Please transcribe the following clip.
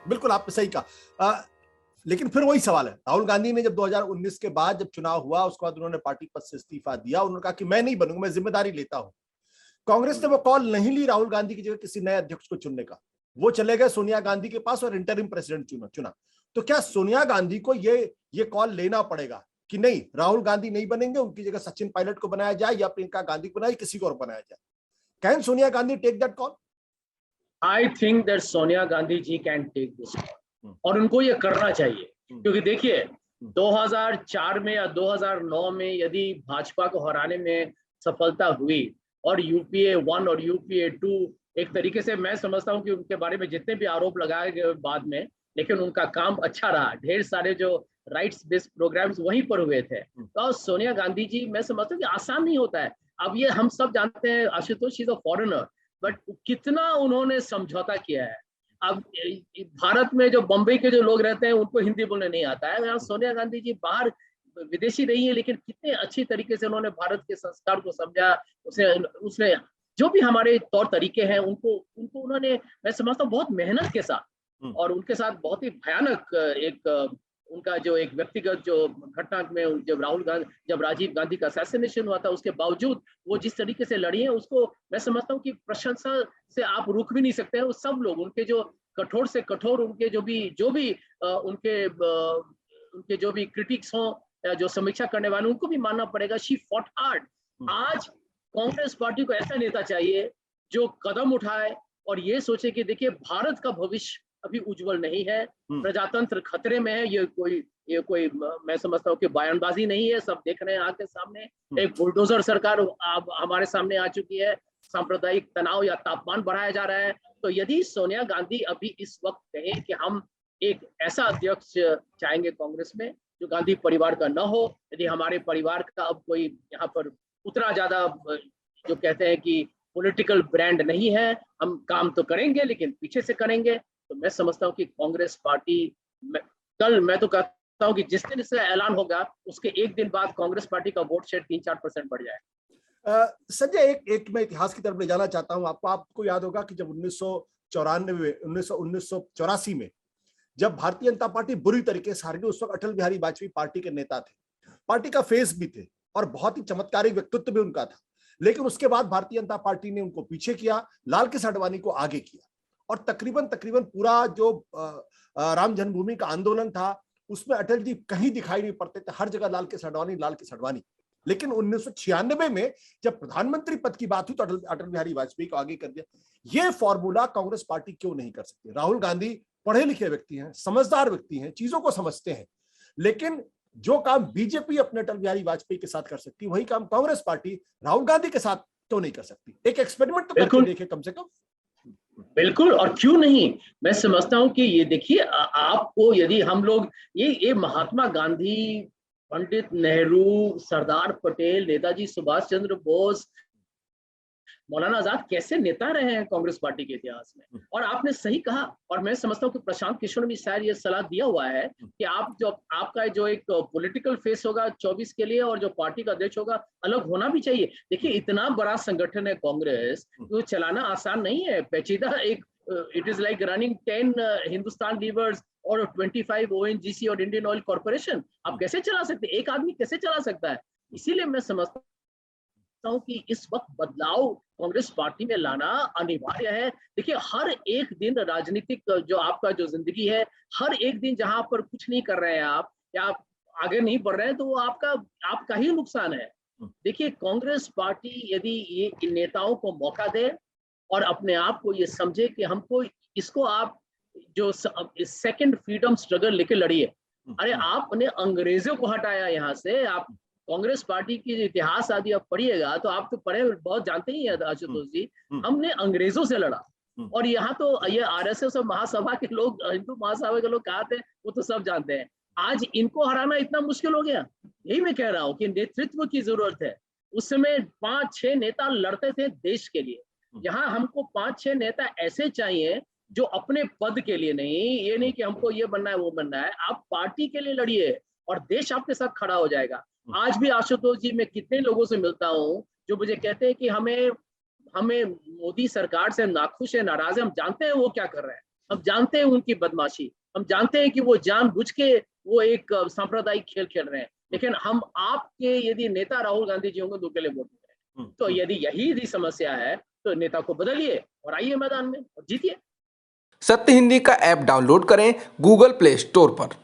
बिल्कुल आपने सही कहा। लेकिन फिर वही सवाल है, राहुल गांधी ने जब 2019 के बाद जब चुनाव हुआ उसके बाद उन्होंने पार्टी पद से इस्तीफा दिया, उन्होंने कहा कि मैं नहीं बनूंगा, मैं जिम्मेदारी लेता हूं। कांग्रेस ने वो कॉल नहीं ली राहुल गांधी की जगह किसी नए अध्यक्ष को चुनने का। वो चले गए सोनिया गांधी के पास और इंटरिम प्रेसिडेंट चुना। तो क्या सोनिया गांधी को ये कॉल लेना पड़ेगा कि नहीं, राहुल गांधी नहीं बनेंगे, उनकी जगह सचिन पायलट को बनाया जाए या प्रियंका गांधी को बनाया, किसी को और बनाया जाए? Can Sonia Gandhi take that call? I think that Sonia Gandhi ji can take this call, और उनको ये करना चाहिए। क्योंकि देखिए 2004 में या 2009 में यदि भाजपा को हराने में सफलता हुई और यूपीए 1 और यूपीए 2 एक तरीके से मैं समझता हूं कि उनके बारे में जितने भी आरोप लगाए गए बाद में, लेकिन उनका काम अच्छा रहा। ढेर सारे जो राइट्स बेस्ड प्रोग्राम्स वहीं पर हुए थे। तो सोनिया गांधी जी, मैं समझता हूँ कि आसान नहीं होता है। अब ये हम सब जानते हैं Ashutosh is a foreigner, but कितना उन्होंने समझौता किया है। अब भारत में जो बम्बई के जो लोग रहते हैं उनको हिंदी बोलने नहीं आता है। यहाँ सोनिया गांधी जी बाहर विदेशी नहीं है, लेकिन कितने अच्छी तरीके से उन्होंने भारत के संस्कार को समझा। उसने जो भी हमारे तौर तरीके हैं उनको उनको उन्होंने, मैं समझता हूँ, बहुत मेहनत के साथ, और उनके साथ बहुत ही भयानक एक उनका जो एक व्यक्तिगत जो घटना में जब राजीव गांधी का असैसिनेशन हुआ था, उसके बावजूद वो जिस तरीके से लड़ी है, उसको मैं समझता हूँ कि प्रशंसा से आप रुक भी नहीं सकते हैं। वो सब लोग उनके जो कठोर से कठोर उनके जो भी उनके जो भी क्रिटिक्स हों, जो समीक्षा करने वाले, उनको भी मानना पड़ेगा, शी फॉट हार्ड। आज कांग्रेस पार्टी को ऐसा नेता चाहिए जो कदम उठाए और ये सोचे कि देखिए भारत का भविष्य अभी उज्जवल नहीं है, प्रजातंत्र खतरे में है। ये कोई मैं समझता हूँ कि बयानबाजी नहीं है, सब देख रहे हैं आंख के सामने। एक बुलडोजर सरकार अब हमारे सामने आ चुकी है, सांप्रदायिक तनाव या तापमान बढ़ाया जा रहा है। तो यदि सोनिया गांधी अभी इस वक्त कहें कि हम एक ऐसा अध्यक्ष चाहेंगे कांग्रेस में जो गांधी परिवार का न हो, यदि हमारे परिवार का अब कोई यहाँ पर उतना ज्यादा जो कहते हैं कि पॉलिटिकल ब्रांड नहीं है, हम काम तो करेंगे लेकिन पीछे से करेंगे, तो मैं समझता हूँ कि कांग्रेस पार्टी कल, मैं तो कहता हूँ कि जिस दिन इसका ऐलान होगा उसके एक दिन बाद कांग्रेस पार्टी का वोट शेयर 3-4% बढ़ जाए। संजय, एक मैं इतिहास की तरफ ले जाना चाहता हूँ आपको याद होगा कि जब 1984 में जब भारतीय जनता पार्टी बुरी तरीके से हारी, उस वक्त अटल बिहारी वाजपेयी पार्टी के नेता थे, पार्टी का फेस भी थे और बहुत ही चमत्कारिक व्यक्तित्व भी उनका था। लेकिन उसके बाद भारतीय जनता पार्टी ने उनको पीछे किया, लाल कृष्ण आडवाणी को आगे किया, और तकरीबन पूरा जो राम जन्मभूमि का आंदोलन था उसमें अटल जी कहीं दिखाई नहीं पड़ते थे, हर जगह लाल कृष्ण आडवाणी। लेकिन 1996 में जब प्रधानमंत्री पद की बात हुई तो अटल बिहारी वाजपेयी को आगे कर दिया। ये फॉर्मूला कांग्रेस पार्टी क्यों नहीं कर सकती? राहुल गांधी पढ़े लिखे व्यक्ति हैं, समझदार व्यक्ति हैं, चीजों को समझते हैं, लेकिन जो काम बीजेपी अपने अटल बिहारी वाजपेयी के साथ कर सकती, वही काम कांग्रेस पार्टी राहुल गांधी के साथ क्यों नहीं कर सकती? एक एक्सपेरिमेंट तो करके देखे कम से कम। बिल्कुल, और क्यों नहीं। मैं समझता हूं कि ये देखिए, आपको यदि हम लोग ये महात्मा गांधी, पंडित नेहरू, सरदार पटेल, नेताजी सुभाष चंद्र बोस, मौलाना आजाद कैसे नेता रहे हैं कांग्रेस पार्टी के इतिहास में। और आपने सही कहा, और मैं समझता हूँ कि प्रशांत किशोर ने भी शायद ये सलाह दिया हुआ है कि आपका जो एक पॉलिटिकल फेस होगा 24 के लिए और जो पार्टी का अध्यक्ष होगा अलग होना भी चाहिए। देखिए इतना बड़ा संगठन है कांग्रेस, तो चलाना आसान नहीं है, पेचीदा एक it is like running 10 Hindustan levers और 25 ओएनजीसी और इंडियन ऑयल कॉर्पोरेशन। आप कैसे चला सकते हैं, एक आदमी कैसे चला सकता है? इसीलिए मैं समझता हूं कि इस वक्त बदलाव कांग्रेस पार्टी में लाना अनिवार्य है। देखिए हर एक दिन राजनीतिक जो आपका जो जिंदगी है, हर एक दिन जहां पर कुछ नहीं कर रहे हैं आप, या आप आगे नहीं बढ़ रहे हैं, तो वो आपका ही नुकसान है। देखिए कांग्रेस पार्टी यदि ये नेताओं को मौका दे और अपने आप को ये समझे कि हमको इसको आप जो सेकंड फ्रीडम स्ट्रगल लेके लड़िए। अरे आपने अंग्रेजों को हटाया यहाँ से, आप कांग्रेस पार्टी की इतिहास आदि आप पढ़िएगा तो आप तो पढ़े बहुत जानते ही हैं आशुतोष जी, हमने अंग्रेजों से लड़ा। और यहाँ तो ये आरएसएस और महासभा के लोग, हिंदू महासभा के लोग कहा थे, वो तो सब जानते हैं। आज इनको हराना इतना मुश्किल हो गया। यही मैं कह रहा हूँ कि नेतृत्व की जरूरत है। उस समय 5-6 नेता लड़ते थे देश के लिए, यहाँ हमको 5-6 नेता ऐसे चाहिए जो अपने पद के लिए नहीं, ये नहीं कि हमको ये बनना है वो बनना है, आप पार्टी के लिए लड़िए और देश आपके साथ खड़ा हो जाएगा। आज भी आशुतोष जी, मैं कितने लोगों से मिलता हूँ जो मुझे कहते हैं कि हमें मोदी सरकार से नाखुश है, नाराज है, हम जानते हैं वो क्या कर रहे हैं, हम जानते हैं उनकी बदमाशी, हम जानते हैं कि वो जानबूझ के वो एक सांप्रदायिक खेल खेल रहे हैं, लेकिन हम आपके यदि नेता राहुल गांधी जी होंगे तो उनके लिए वोट देंगे। तो यदि यही समस्या है तो नेता को बदलिए और आइए मैदान में और जीतिए। सत्य हिंदी का ऐप डाउनलोड करें गूगल प्ले स्टोर पर।